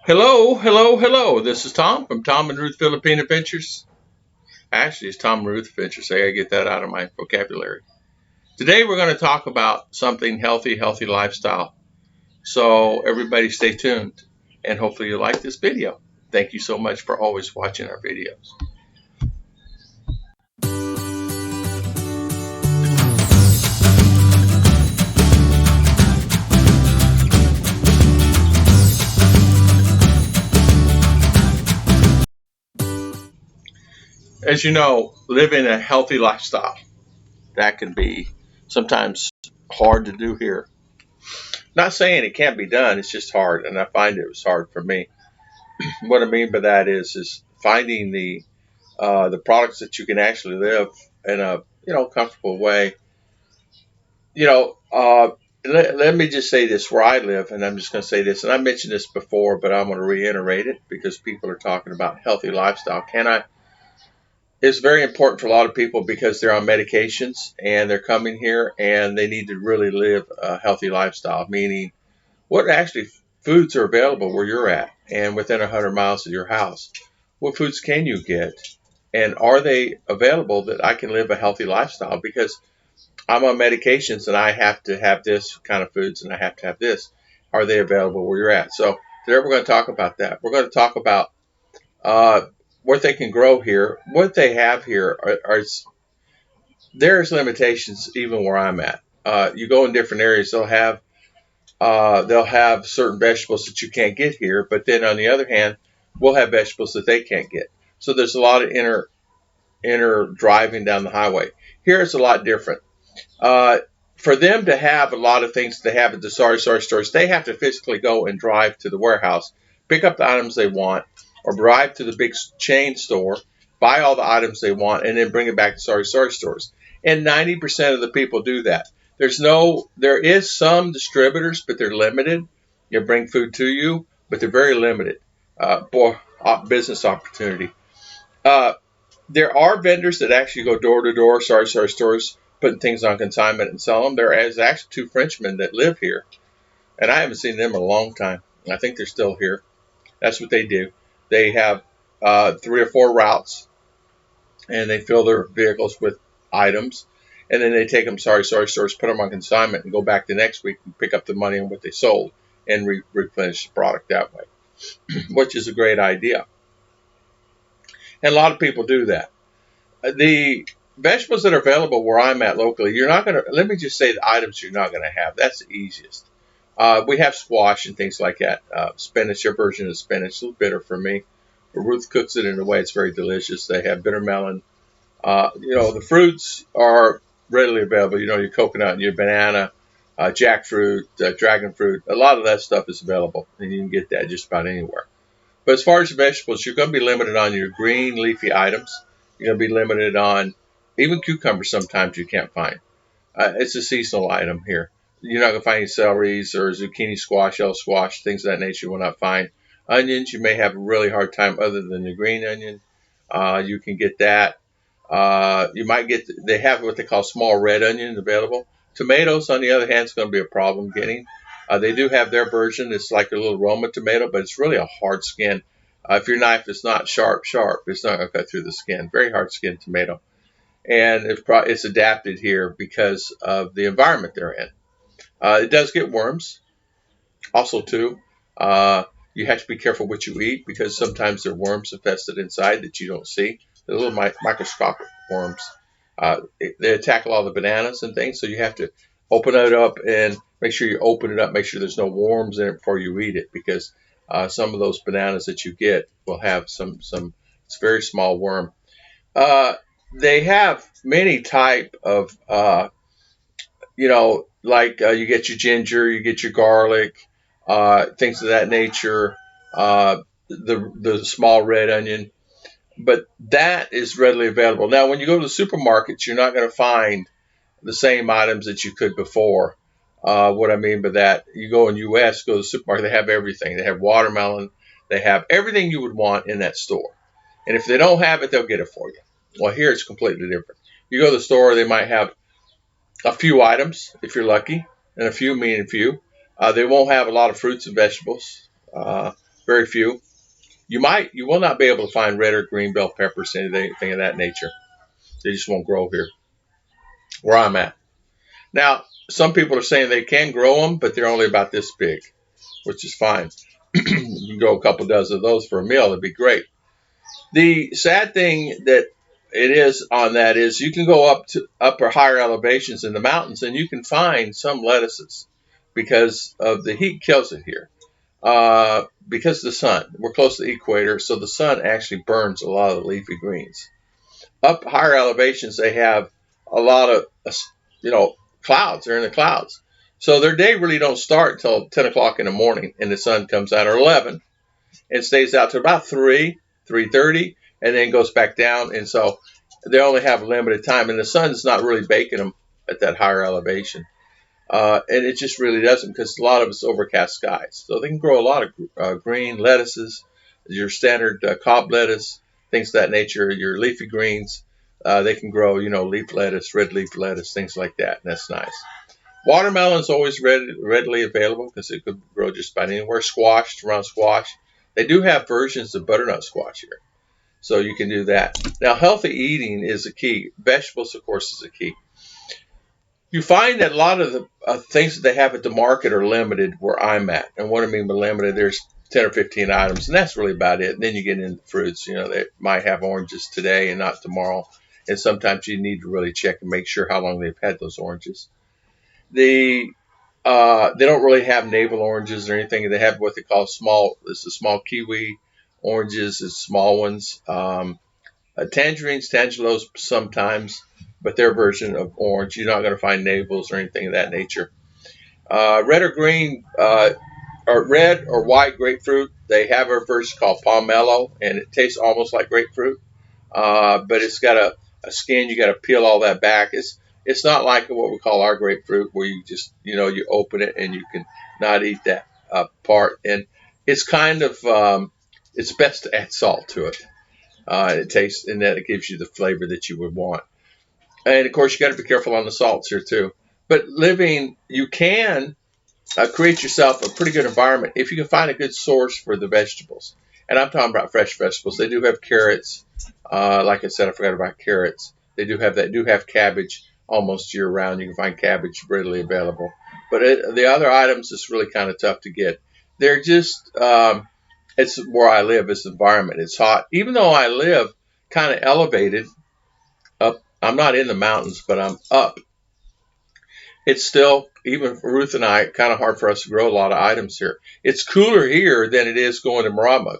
Hello, hello, hello. This is Tom from Tom and Ruth Philippine Adventures. Actually, it's Tom and Ruth Adventures. I gotta get that out of my vocabulary. Today, we're going to talk about something healthy, healthy lifestyle. So, everybody stay tuned and hopefully you like this video. Thank you so much for always watching our videos. As you know, living a healthy lifestyle, that can be sometimes hard to do here. Not saying it can't be done, it's just hard, and I find it was hard for me. What I mean by that is finding the products that you can actually live in a comfortable way. You know, let me just say this where I live, and I'm just going to say this, and I mentioned this before, but I'm going to reiterate it because people are talking about healthy lifestyle. Can I? It's very important for a lot of people because they're on medications and they're coming here and they need to really live a healthy lifestyle. Meaning, what actually foods are available where you're at and within 100 miles of your house? What foods can you get? And are they available that I can live a healthy lifestyle? Because I'm on medications and I have to have this kind of foods and I have to have this. Are they available where you're at? So today we're going to talk about that. We're going to talk about uh, what they can grow here. What they have here are there's limitations even where I'm at. You go in different areas, they'll have certain vegetables that you can't get here, but then on the other hand, we'll have vegetables that they can't get. So there's a lot of inner driving down the highway. Here it's a lot different. Uh, for them to have a lot of things they have at the sorry stores, they have to physically go and drive to the warehouse, pick up the items they want, or drive to the big chain store, buy all the items they want, and then bring it back to sorry stores. And 90% of the people do that. There is some distributors, but they're limited. You bring food to you, but they're very limited. Business opportunity. Uh, there are vendors that actually go door to door, sorry stores, putting things on consignment and sell them. There is actually two Frenchmen that live here, and I haven't seen them in a long time. I think they're still here. That's what they do. They have 3 or 4 routes, and they fill their vehicles with items, and then they take them sorry stores, put them on consignment, and go back the next week and pick up the money on what they sold and replenish the product that way, which is a great idea. And a lot of people do that. The vegetables that are available where I'm at locally, you're not going to, let me just say the items you're not going to have. That's the easiest. We have squash and things like that. Spinach, your version of spinach, a little bitter for me. But Ruth cooks it in a way it's very delicious. They have bitter melon. The fruits are readily available. Your coconut, your banana, jackfruit, dragon fruit. A lot of that stuff is available, and you can get that just about anywhere. But as far as vegetables, you're going to be limited on your green leafy items. You're going to be limited on even cucumbers. Sometimes you can't find. It's a seasonal item here. You're not going to find any celeries or zucchini squash, yellow squash, things of that nature. You will not find onions. You may have a really hard time other than the green onion. You can get that. You might get. They have what they call small red onions available. Tomatoes, on the other hand, is going to be a problem getting. They do have their version. It's like a little Roma tomato, but it's really a hard skin. If your knife is not sharp, it's not going to cut through the skin. Very hard skinned tomato, and it's adapted here because of the environment they're in. It does get worms, also too. You have to be careful what you eat because sometimes there are worms infested inside that you don't see. The little microscopic worms. They attack a lot of the bananas and things, so you have to open it up and make sure you open it up. Make sure there's no worms in it before you eat it because some of those bananas that you get will have some. It's a very small worm. Uh, they have many type of like you get your ginger, you get your garlic, things of that nature. The small red onion, but that is readily available. Now, when you go to the supermarkets, you're not going to find the same items that you could before. What I mean by that, you go in U.S., go to the supermarket, they have everything. They have watermelon, they have everything you would want in that store. And if they don't have it, they'll get it for you. Well, here it's completely different. You go to the store, they might have a few items if you're lucky, and a few meaning few. They won't have a lot of fruits and vegetables. very few. You will not be able to find red or green bell peppers, anything of that nature. They just won't grow here where I'm at. Now, some people are saying they can grow them, but they're only about this big, which is fine. You can grow a couple dozen of those for a meal. It'd be great. The sad thing that it is on that is you can go up to upper higher elevations in the mountains and you can find some lettuces because of the heat kills it here. Because of the sun, we're close to the equator, so the sun actually burns a lot of the leafy greens. Up higher elevations, they have a lot of clouds. They're in the clouds, so their day really don't start until 10 o'clock in the morning, and the sun comes out, or 11, and stays out to about 3:30, and then goes back down. And so they only have limited time, and the sun's not really baking them at that higher elevation. And it just really doesn't, because a lot of it's overcast skies. So they can grow a lot of green lettuces, your standard cob lettuce, things of that nature, your leafy greens. They can grow, leaf lettuce, red leaf lettuce, things like that, and that's nice. Watermelon is always readily available because it could grow just about anywhere. Squash, around squash. They do have versions of butternut squash here, so you can do that. Now, healthy eating is the key. Vegetables, of course, is the key. You find that a lot of the things that they have at the market are limited where I'm at. And what I mean by limited, there's 10 or 15 items, and that's really about it. And then you get into fruits. They might have oranges today and not tomorrow. And sometimes you need to really check and make sure how long they've had those oranges. They don't really have navel oranges or anything. They have what they call small kiwi oranges, is small ones. Tangerines, tangelos sometimes, but their version of orange. You're not going to find navels or anything of that nature. Red or green, or red or white grapefruit, they have a version called pomelo, and it tastes almost like grapefruit, but it's got a skin. You got to peel all that back. It's not like what we call our grapefruit, where you just you open it and you can not eat that part. And it's kind of it's best to add salt to it. It tastes, and that it gives you the flavor that you would want. And of course, you got to be careful on the salts here too. But you can create yourself a pretty good environment if you can find a good source for the vegetables. And I'm talking about fresh vegetables. They do have carrots. Like I said, I forgot about carrots. They do have that. Do have cabbage almost year round. You can find cabbage readily available. But the other items is really kind of tough to get. They're just it's where I live. This environment. It's hot. Even though I live kind of elevated up, I'm not in the mountains, but I'm up. It's still, even for Ruth and I, kind of hard for us to grow a lot of items here. It's cooler here than it is going to Marama.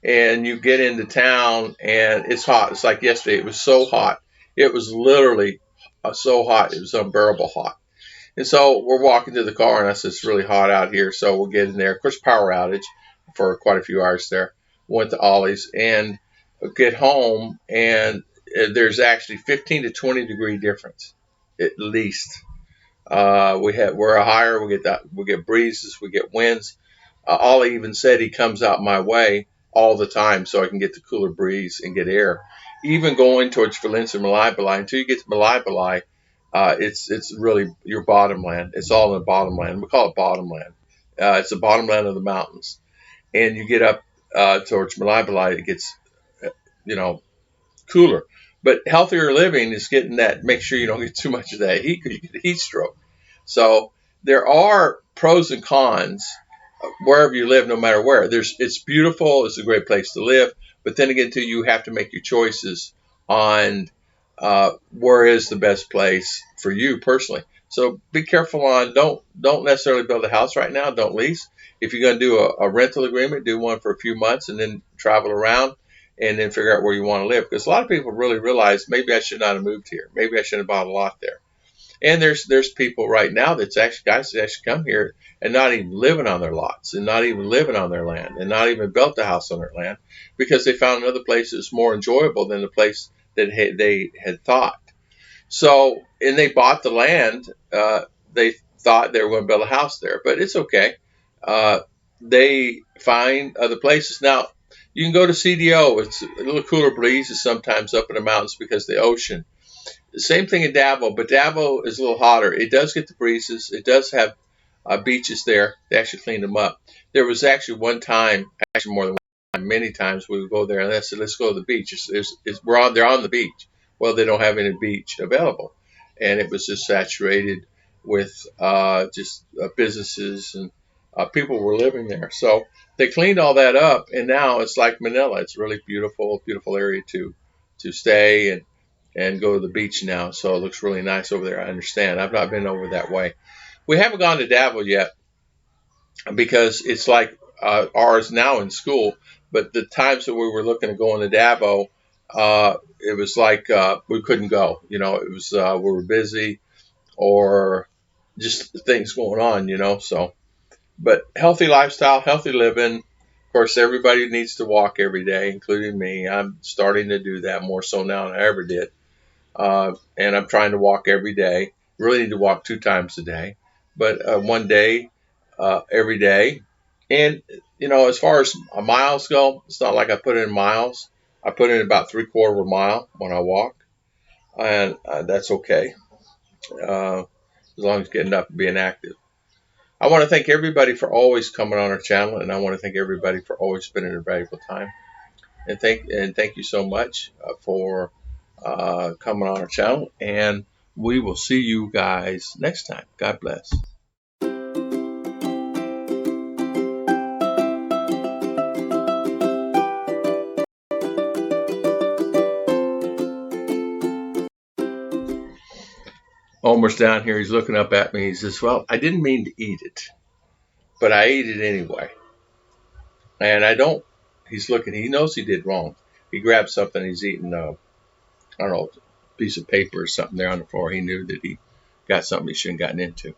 And you get into town and it's hot. It's like yesterday. It was so hot. It was literally so hot. It was unbearable hot. And so we're walking to the car, and I said, it's really hot out here. So we'll get in there. Of course, power outage for quite a few hours there. Went to Ollie's and get home, and there's actually 15 to 20 degree difference, at least. We're higher. We get breezes. We get winds. Ollie even said he comes out my way all the time so I can get the cooler breeze and get air. Even going towards Valencia and Malibali, until you get to Malibali, it's really your bottomland. It's all in the bottomland. We call it bottomland. It's the bottomland of the mountains. And you get up towards Malibali, it gets, cooler. But healthier living is getting that. Make sure you don't get too much of that heat, because you get a heat stroke. So there are pros and cons wherever you live, no matter where. It's beautiful. It's a great place to live. But then again, too, you have to make your choices on where is the best place for you personally. So be careful on don't necessarily build a house right now. Don't lease. If you're going to do a rental agreement, do one for a few months and then travel around and then figure out where you want to live. Because a lot of people really realize, maybe I should not have moved here. Maybe I should have bought a lot there. And there's people right now guys that actually come here and not even living on their lots, and not even living on their land, and not even built a house on their land, because they found another place that's more enjoyable than the place that they had thought. So, and they bought the land. They thought they were going to build a house there, but it's okay. They find other places. Now, you can go to CDO. It's a little cooler breezes sometimes up in the mountains because of the ocean. The same thing in Davo, but Davo is a little hotter. It does get the breezes. It does have beaches there. They actually cleaned them up. There was actually one time, actually more than one time, many times we would go there and they said, let's go to the beach. They're on the beach. Well, they don't have any beach available. And it was just saturated with businesses and people were living there. So they cleaned all that up and now it's like Manila. It's a really beautiful, beautiful area to stay and go to the beach now. So it looks really nice over there. I understand. I've not been over that way. We haven't gone to Davao yet because it's like ours now in school. But the times that we were looking at going to Davao, it was like we couldn't go. It was we were busy or just things going on. So, but healthy lifestyle, healthy living. Of course, everybody needs to walk every day, including me. I'm starting to do that more so now than I ever did. And I'm trying to walk every day. Really need to walk 2 times a day, but one day every day. And as far as miles go, it's not like I put in miles. I put in about 3/4 of a mile when I walk, and that's okay as long as getting up and being active. I want to thank everybody for always coming on our channel, and I want to thank everybody for always spending their valuable time. And thank you so much for coming on our channel, and we will see you guys next time. God bless. Homer's down here. He's looking up at me. He says, well, I didn't mean to eat it, but I ate it anyway. And I don't, he's looking, he knows he did wrong. He grabbed something, he's eating, I don't know, a piece of paper or something there on the floor. He knew that he got something he shouldn't have gotten into.